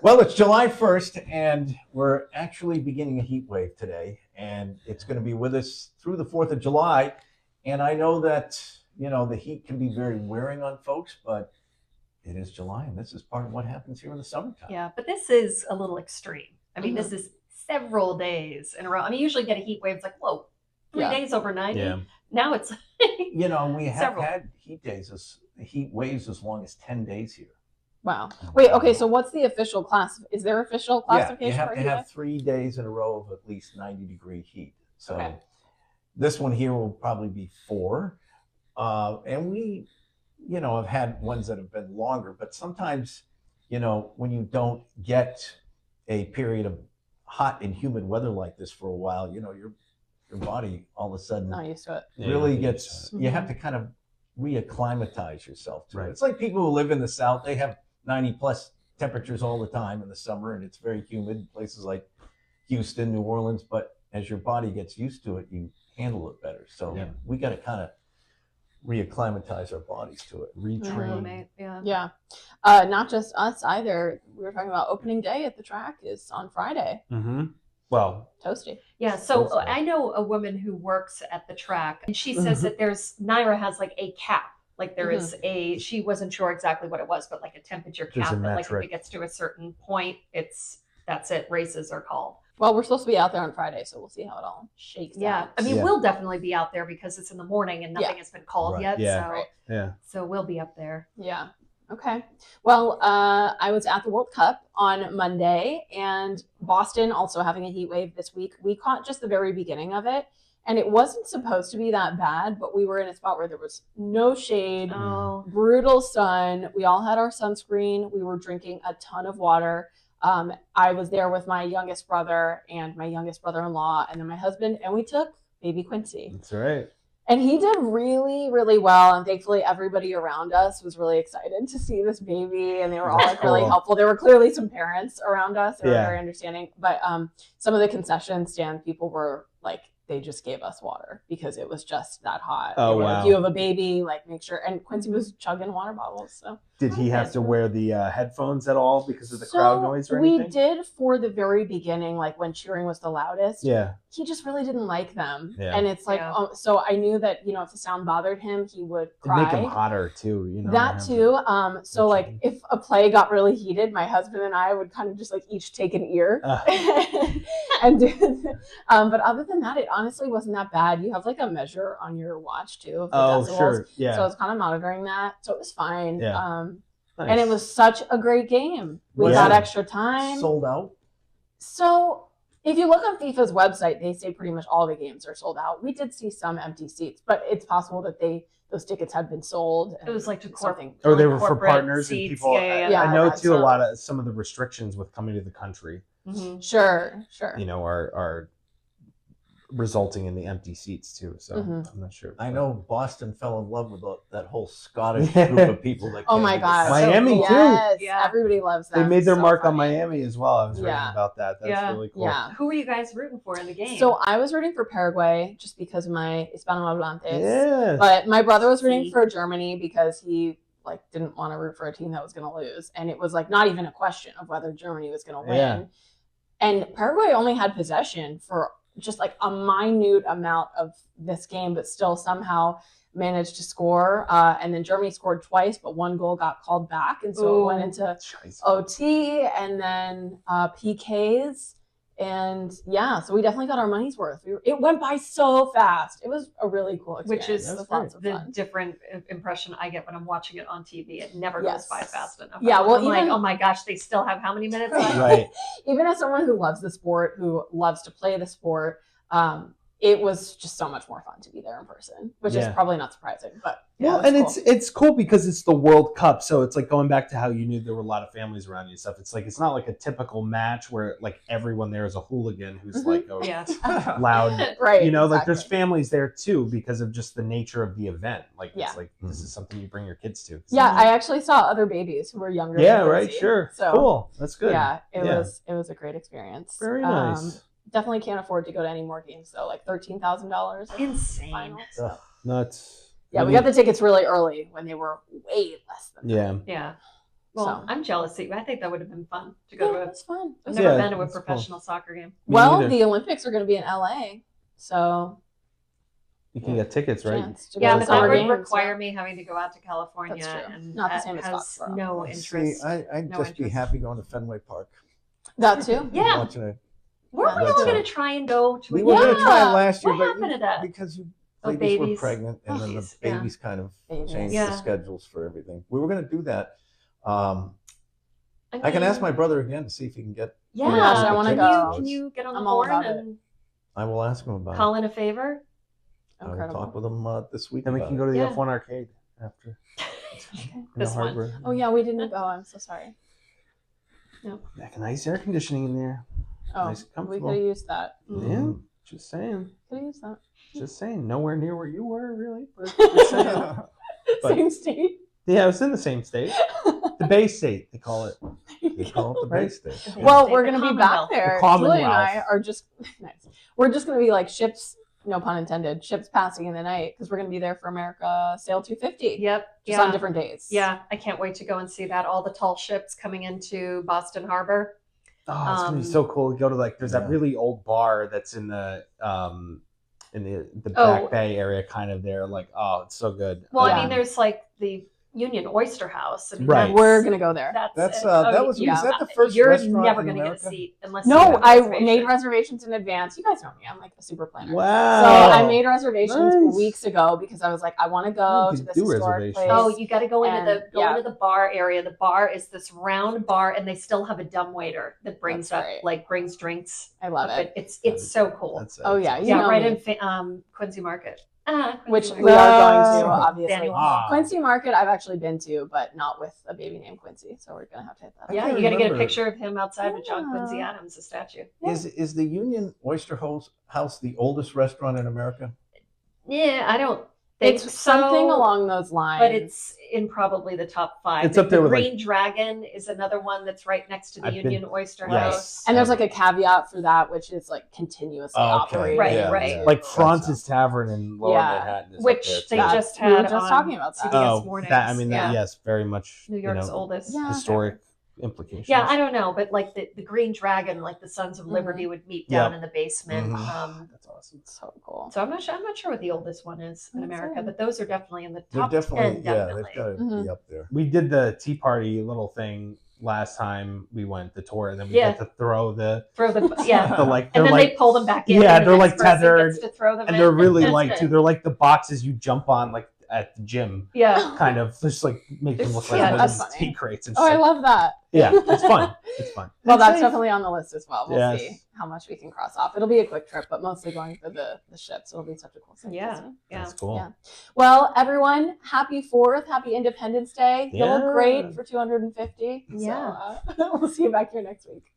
Well, it's July 1st, and we're actually beginning a heat wave today, and it's going to be with us through the 4th of July. And I know that, the heat can be very wearing on folks, but it is July, and this is part of what happens here in the summertime. Yeah, but this is a little extreme. I mean, this is several days in a row. I mean, usually get a heat wave, it's like, whoa, 3 days over 90. Yeah. Now it's We have several. had heat waves as long as 10 days here. Wow. Wait, okay, so what's the official class? Is there official Yeah, classification you have for to heat wave? have 3 days in a row of at least 90-degree heat. So Okay. this one here will probably be 4. And we, have had ones that have been longer, but sometimes, when you don't get a period of hot and humid weather like this for a while, your body all of a sudden Not used to it. really gets, you have to kind of reacclimatize yourself to it. Right. It's like people who live in the South, they have 90 plus temperatures all the time in the summer, and it's very humid in places like Houston, New Orleans, but as your body gets used to it, you handle it better. So we got to kind of reacclimatize our bodies to it. Retrain. Yeah. Not just us either. We were talking about opening day at the track is on Friday. Mm-hmm. Well, Toasty. Yeah. So Hopefully. I know a woman who works at the track, and she says that Naira has like a cap. Like there is she wasn't sure exactly what it was, but like a temperature There's cap a that like if metric. it gets to a certain point, that's it. Races are called. Well, we're supposed to be out there on Friday, so we'll see how it all shakes out. I mean, Yeah. we'll definitely be out there because it's in the morning and nothing has been called Right. yet. Yeah. So, Right. yeah. so we'll be up there. Yeah. Okay. Well, I was at the World Cup on Monday, and Boston also having a heat wave this week. We caught just the very beginning of it, and it wasn't supposed to be that bad, but we were in a spot where there was no shade, Oh, brutal sun. We all had our sunscreen. We were drinking a ton of water. I was there with my youngest brother and my youngest brother-in-law, and then my husband, and we took baby Quincy. That's right. And he did really, really well. And thankfully, everybody around us was really excited to see this baby. And they were all like really Cool. helpful. There were clearly some parents around us who were Yeah. very understanding. But some of the concession stand people were like, they just gave us water because it was just that hot. Oh, They were like, wow. you have a baby, like make sure. And Quincy was chugging water bottles. So Did he have to wear the headphones at all because of the So crowd noise or anything? we did for the very beginning, like when cheering was the loudest. Yeah. He just really didn't like them. Yeah. And it's like, Yeah. so I knew that, if the sound bothered him, he would It'd cry. make him hotter too, That have too. to- So like if a play got really heated, my husband and I would kind of just like each take an ear and do. But other than that, it honestly wasn't that bad. You have like a measure on your watch too of the Oh, decibels. sure. Yeah. So I was kind of monitoring that. So it was fine. Yeah. And it Nice. was such a great game. We Was got it extra time. Sold out. So if you look on FIFA's website, they say pretty much all the games are sold out. We did see some empty seats, but it's possible that those tickets had been sold. it was like to something. Or they were for corporate partners and seats. people. Yeah. I know that's too. not- Some of the restrictions with coming to the country, Mhm. Sure. are resulting in the empty seats too. So Mhm. I'm not sure. I know Boston fell in love with that whole Scottish group of people that Oh came my to God. the- Miami, too. Yes, Yeah. everybody loves that. They made their So mark on funny. Miami as well. I was reading Yeah. about that. That's Yeah. really cool. Yeah. Who were you guys rooting for in the game? So I was rooting for Paraguay just because of my Hispanohablantes. Yeah. But my brother was rooting See? for Germany because he didn't want to root for a team that was going to lose, and it was like not even a question of whether Germany was going to win. Yeah. And Paraguay only had possession for just like a minute amount of this game, but still somehow managed to score. And then Germany scored twice, but one goal got called back, and so it went Ooh. into Scheiße. OT and then PKs. And yeah, so we definitely got our money's worth. It went by so fast. It was a really cool experience. which is It was lots of the fun. different impression I get when I'm watching it on TV. It never Yes. goes by fast enough. Yeah, well, I'm like, even- oh my gosh, they still have how many minutes left? Right. Even as someone who loves the sport, who loves to play the sport, it was just so much more fun to be there in person, which is Yeah. probably not surprising. But yeah, Well, it was and cool. it's cool because it's the World Cup, so it's like going back to how you knew there were a lot of families around you and stuff. It's like it's not like a typical match where like everyone there is a hooligan who's like a Yeah. loud, right. like there's exactly. families there too because of just the nature of the event. Like Yeah. it's like this is something you bring your kids to. Yeah, I actually saw other babies who were younger. Yeah, than right, Lindsay. sure. So Cool. That's good. yeah, it Yeah. was a great experience. Very nice. Definitely can't afford to go to any more games though. Like $13,000. Insane. Final. Ugh. Nuts. Yeah, we got the tickets really early when they were way less than that. Yeah. Yeah. Well, So. I'm jealous of you. I think that would have been fun to go to a. It's fun. I've Yeah, never been to a it's cool. professional soccer game. Me Well, neither. the Olympics are going to be in LA, so You can get tickets, right? chance to Yeah, go but to that summer would games, require yeah. me having to go out to California, That's true. and Not the that same as has Foxborough. no See, interest. I'd No just be interest. happy going to Fenway Park. That too. Yeah. Watching it. Weren't we Red all going to Sox. try and go to? We a were going to game? try Yeah. last year, What but happened to that? because you Oh, ladies were babies. pregnant, and then the Jeez, yeah. babies kind of Babies. changed Yeah. the schedules for everything. We were going to do that. I I can ask mean, my brother again to see if he can get. Yeah, Oh my gosh, I wanna can go. You, can you get on the I'm all horn about it. and I will ask him about call in a favor? it. I will Incredible. talk with him this week. Then we about can it. go to the Yeah. F1 arcade after. In the This one. harbor. Oh yeah, we didn't go. I'm so sorry. Back nice air conditioning in there. Oh, Nice, we comfortable. could have used that. Yeah, just saying. Could have used that. Just saying. Nowhere near where you were, really. But just saying. But- Same state. Yeah, it's in the same state. The Bay State, they call it. They call it the Right. Bay State. Well, State, we're the gonna be back Commonwealth. there. The Julie and I Commonwealth. are just nice. We're just gonna be like ships, no pun intended, ships passing in the night because we're gonna be there for America Sail 250. Yep. Just yeah. on different days. Yeah, I can't wait to go and see that. All the tall ships coming into Boston Harbor. Oh, it's gonna be Um, so cool. Go to there's Yeah. that really old bar that's in the Back Oh. Bay area, kind of there. Like, oh, it's so good. Well, Yeah. I mean, there's like the Union Oyster House. I mean, Right. We're gonna go there. That's it. that was yeah. that the first You're restaurant never in going to get a America? seat unless you No, have a I reservation. made reservations in advance. You guys know me. I'm like a super planner. Wow. So I made reservations Nice. weeks ago because I was like, I want to go You to could this do historic place. reservations. Oh, you got to go into And, into the bar area. The bar is this round bar, and they still have a dumbwaiter that brings That's up great. brings drinks. I love But it. it's so cool. Oh, yeah, you Yeah, know right me. in Quincy Market. Which Quincy we Market. are going to, Wow. obviously. Daniel Ah. Quincy Market, I've actually been to, but not with a baby named Quincy. So we're gonna have to hit that. I Yeah, can't you got to get a remember. picture of him outside of John Yeah. Quincy Adams, a statue. Is the Union Oyster House the oldest restaurant in America? Yeah, I don't think It's so. something along those lines. But it's in probably the top 5. It's up there with, Green Dragon is another one that's right next to the I've been- Union Oyster Yes. House. and there's like a caveat for that, which is like continuously Oh, okay. operating. Right, Yeah, right. yeah. Like That's France's Tavern in Lower Yeah. Manhattan is Which up there, they too. just We were had just on talking about that. CBS Oh, Mornings. that I mean, yeah. yes, very much. New York's oldest. Yeah. historic implications. Yeah, I don't know, but like the Green Dragon, like the Sons of Liberty would meet down Yeah. in the basement. Mhm. That's awesome. So cool. So I'm not sure what the oldest one is in That's America, it. but those are definitely in the They're top definitely 10. yeah, Definitely. they've got to Mhm. be up there. We did the Tea Party little thing last time we went the tour, and then we Yeah. get to throw the Throw the yeah, the like and they're then like they pull them back in. Yeah, and the they're, next like, person tethered, gets to throw them and in. they're really like too. They're like the boxes you jump on like at the gym, yeah. kind of just like make them look like Yeah, little that's tea funny. crates and Oh, I shit. love that. Yeah, it's fun. It's fun. Well, that's It's safe. definitely on the list as well. We'll Yes. see how much we can cross off. It'll be a quick trip, but mostly going for the ships. It'll be such a cool thing. to Yeah. see. Yeah. That's cool. Yeah. Well, everyone, happy 4th, happy Independence Day. You Yeah. look great for 250. Yeah. So, we'll see you back here next week.